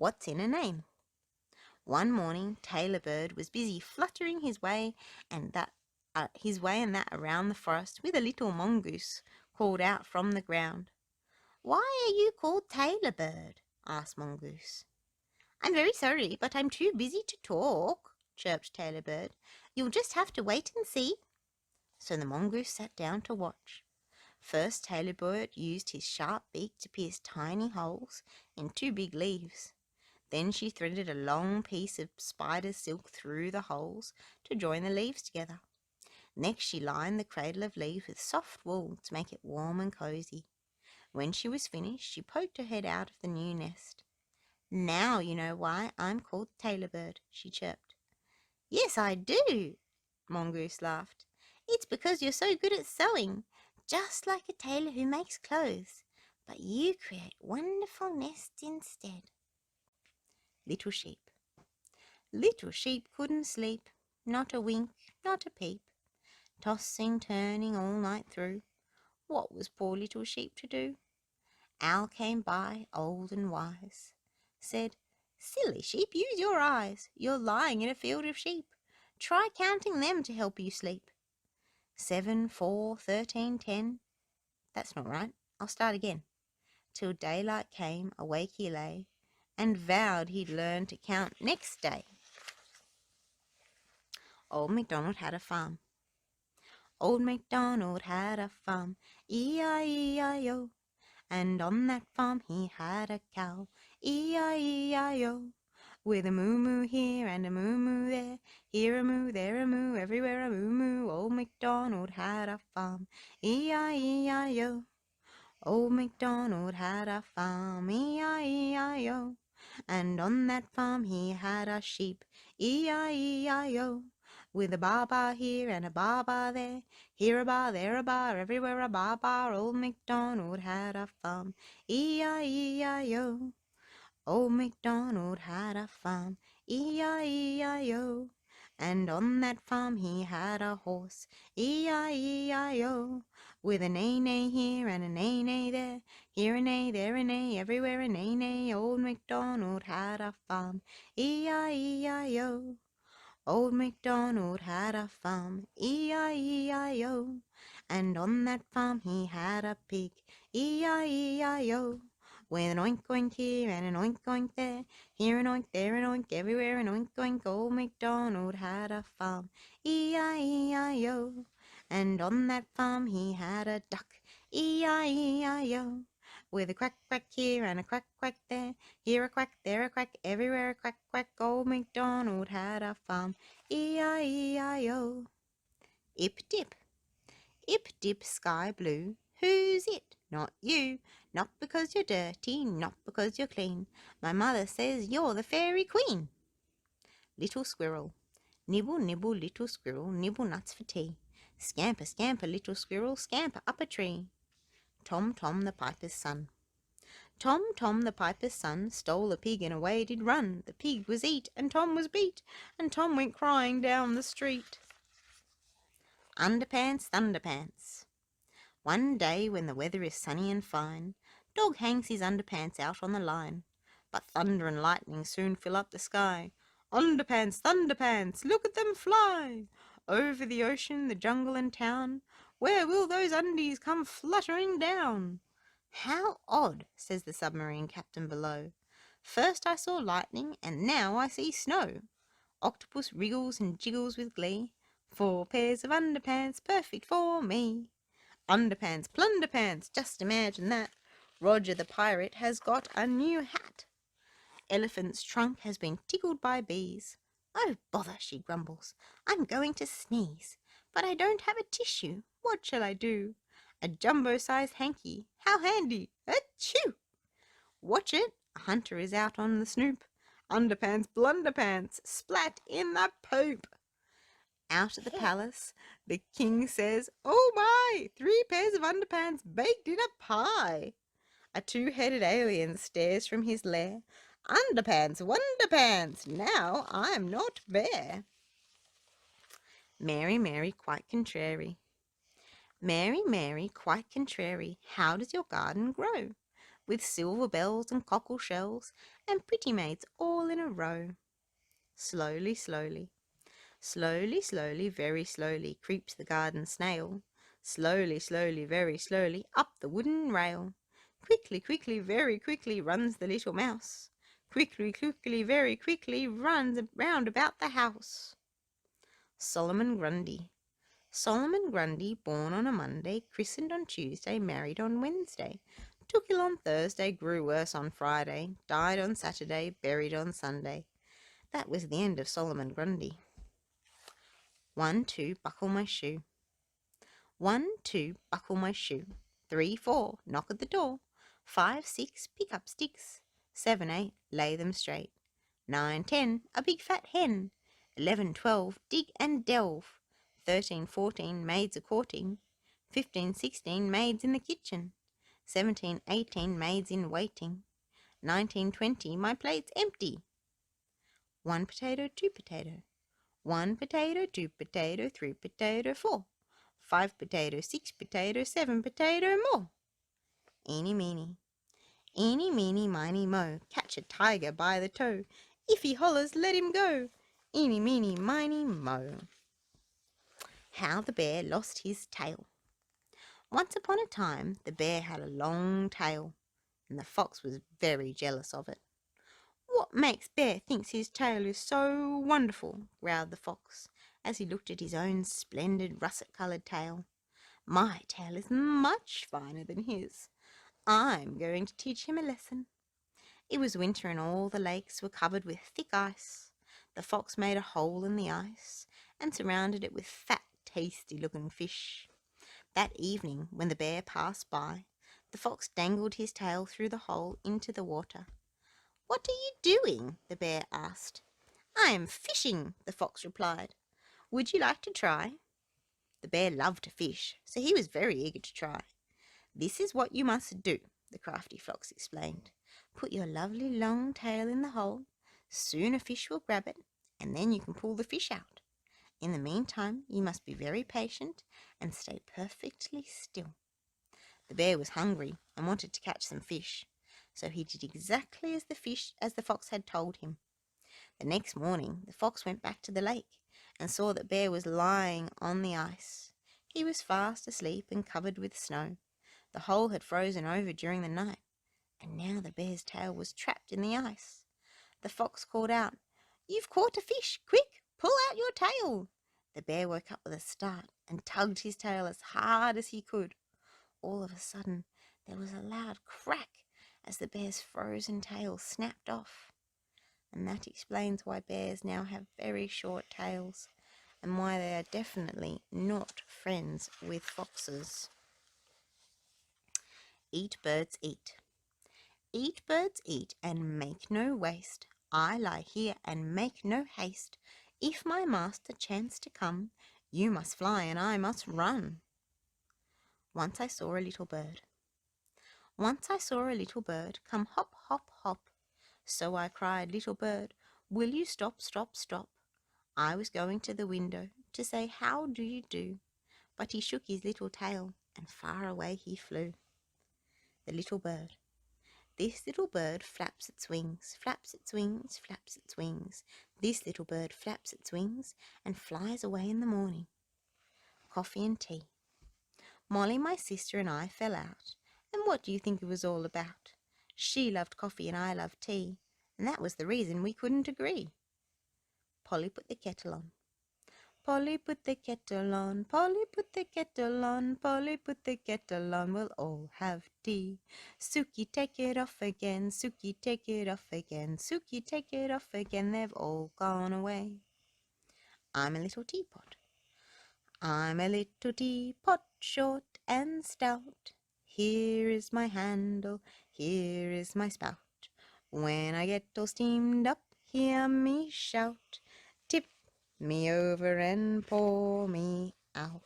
What's in a name? One morning, Tailor Bird was busy fluttering his way and that around the forest with a little mongoose called out from the ground. "Why are you called Tailor Bird?" asked Mongoose. "I'm very sorry, but I'm too busy to talk," chirped Tailor Bird. "You'll just have to wait and see." So the mongoose sat down to watch. First, Tailor Bird used his sharp beak to pierce tiny holes in two big leaves. Then she threaded a long piece of spider silk through the holes to join the leaves together. Next, she lined the cradle of leaves with soft wool to make it warm and cozy. When she was finished, she poked her head out of the new nest. "Now you know why I'm called Tailor Bird," she chirped. "Yes, I do," Mongoose laughed. "It's because you're so good at sewing, just like a tailor who makes clothes, but you create wonderful nests instead." Little Sheep. Little Sheep couldn't sleep, not a wink, not a peep, tossing, turning all night through. What was poor Little Sheep to do? Owl came by, old and wise, said, "Silly sheep, use your eyes. You're lying in a field of sheep. Try counting them to help you sleep. 7, 4, 13, 10. That's not right. I'll start again. Till daylight came, awake he lay, and vowed he'd learn to count next day. Old MacDonald had a farm. Old MacDonald had a farm, E-I-E-I-O. And on that farm he had a cow, E-I-E-I-O. With a moo-moo here and a moo-moo there, here a moo, there a moo, everywhere a moo-moo. Old MacDonald had a farm, E-I-E-I-O. Old MacDonald had a farm, E-I-E-I-O. And on that farm he had a sheep, E-I-E-I-O. With a baa-baa here and a baa-baa there, here a bar, there a bar, everywhere a baa-baa. Old MacDonald had a farm, E-I-E-I-O. Old MacDonald had a farm, E-I-E-I-O. And on that farm he had a horse, E-I-E-I-O. With a neigh-neigh here and a neigh-neigh there, here a neigh, there a neigh, everywhere a neigh-neigh. Old MacDonald had a farm, E-I-E-I-O. Old MacDonald had a farm, E-I-E-I-O. And on that farm he had a pig, E-I-E-I-O. With an oink oink here and an oink oink there, here an oink, there an oink, everywhere an oink oink. Old MacDonald had a farm, E-I-E-I-O. And on that farm he had a duck, E-I-E-I-O. With a quack quack here and a quack quack there, here a quack, there a quack, everywhere a quack quack. Old MacDonald had a farm, E-I-E-I-O. Ip dip. Ip dip sky blue, who's it? Not you. Not because you're dirty, not because you're clean. My mother says you're the fairy queen. Little Squirrel. Nibble, nibble, little squirrel, nibble nuts for tea. Scamper, scamper, little squirrel, scamper up a tree. Tom, Tom, the piper's son. Tom, Tom, the piper's son, stole a pig and away did run. The pig was eat, and Tom was beat, and Tom went crying down the street. Underpants Thunderpants. One day when the weather is sunny and fine, Dog hangs his underpants out on the line. But thunder and lightning soon fill up the sky. Underpants, Thunderpants, look at them fly! Over the ocean, the jungle and town, where will those undies come fluttering down? How odd, says the submarine captain below. First I saw lightning, and now I see snow. Octopus wriggles and jiggles with glee. 4 pairs of underpants, perfect for me. Underpants, plunderpants, just imagine that. Roger the pirate has got a new hat. Elephant's trunk has been tickled by bees. Oh, bother, she grumbles. I'm going to sneeze. But I don't have a tissue. What shall I do? A jumbo-sized hanky. How handy! Achoo! Watch it. A hunter is out on the snoop. Underpants, blunderpants, splat in the poop. Out at the palace, the king says, "Oh my! 3 pairs of underpants baked in a pie." A 2-headed alien stares from his lair. Underpants, wonderpants, now I'm not bare. Mary, Mary, quite contrary. Mary, Mary, quite contrary, how does your garden grow? with silver bells and cockle shells, and pretty maids all in a row. Slowly, slowly, slowly, slowly, very slowly creeps the garden snail. Slowly, slowly, very slowly up the wooden rail. Quickly, quickly, very quickly runs the little mouse. Quickly, quickly, very quickly runs round about the house. Solomon Grundy. Solomon Grundy, born on a Monday, christened on Tuesday, married on Wednesday, took ill on Thursday, grew worse on Friday, died on Saturday, buried on Sunday. That was the end of Solomon Grundy. 1, 2, buckle my shoe. 1, 2, buckle my shoe. 3, 4, knock at the door. 5, 6, pick up sticks. 7, 8, lay them straight. 9, 10, a big fat hen. 11, 12, dig and delve. 13, 14, maids a courting. 15, 16, maids in the kitchen. 17, 18, maids in waiting. 19, 20, my plate's empty. 1 potato, 2 potato. 1 potato, 2 potato, 3 potato, 4. 5 potato, 6 potato, 7 potato more. Eeny, meeny. Eeny, meeny, miny, mo. Catch a tiger by the toe. If he hollers, let him go. Eeny, meeny, miny, mo. How the Bear Lost His Tail. Once upon a time, the bear had a long tail, and the fox was very jealous of it. "What makes Bear thinks his tail is so wonderful?" growled the fox, as he looked at his own splendid russet-coloured tail. "My tail is much finer than his. I'm going to teach him a lesson." It was winter, and all the lakes were covered with thick ice. The fox made a hole in the ice, and surrounded it with fat, tasty-looking fish. That evening, when the bear passed by, the fox dangled his tail through the hole into the water. "What are you doing?" the bear asked. "I am fishing," the fox replied. "Would you like to try?" The bear loved to fish, so he was very eager to try. "This is what you must do," the crafty fox explained. "Put your lovely long tail in the hole. Soon a fish will grab it, and then you can pull the fish out. In the meantime, you must be very patient and stay perfectly still." The bear was hungry and wanted to catch some fish, so he did exactly as the fox had told him. The next morning the fox went back to the lake and saw that Bear was lying on the ice. He was fast asleep and covered with snow. The hole had frozen over during the night, and now the bear's tail was trapped in the ice. The fox called out, "You've caught a fish! Quick, pull out your tail!" The bear woke up with a start and tugged his tail as hard as he could. All of a sudden there was a loud crack as the bear's frozen tail snapped off. And that explains why bears now have very short tails, and why they are definitely not friends with foxes. Eat, birds, eat. Eat, birds, eat, and make no waste. I lie here and make no haste. If my master chance to come, you must fly and I must run. Once I saw a little bird. Once I saw a little bird come hop, hop, hop. So I cried, "Little bird, will you stop, stop, stop?" I was going to the window to say, "How do you do?" But he shook his little tail, and far away he flew. The little bird. This little bird flaps its wings, flaps its wings, flaps its wings. This little bird flaps its wings and flies away in the morning. Coffee and tea. Molly, my sister, and I fell out, and what do you think it was all about? She loved coffee and I loved tea, and that was the reason we couldn't agree. Polly put the kettle on. Polly put the kettle on, Polly put the kettle on, Polly put the kettle on, we'll all have tea. Sukey, take it off again, Sukey, take it off again, Sukey, take it off again, they've all gone away. I'm a little teapot. I'm a little teapot, short and stout. Here is my handle, here is my spout. When I get all steamed up, hear me shout, tip me over and pour me out.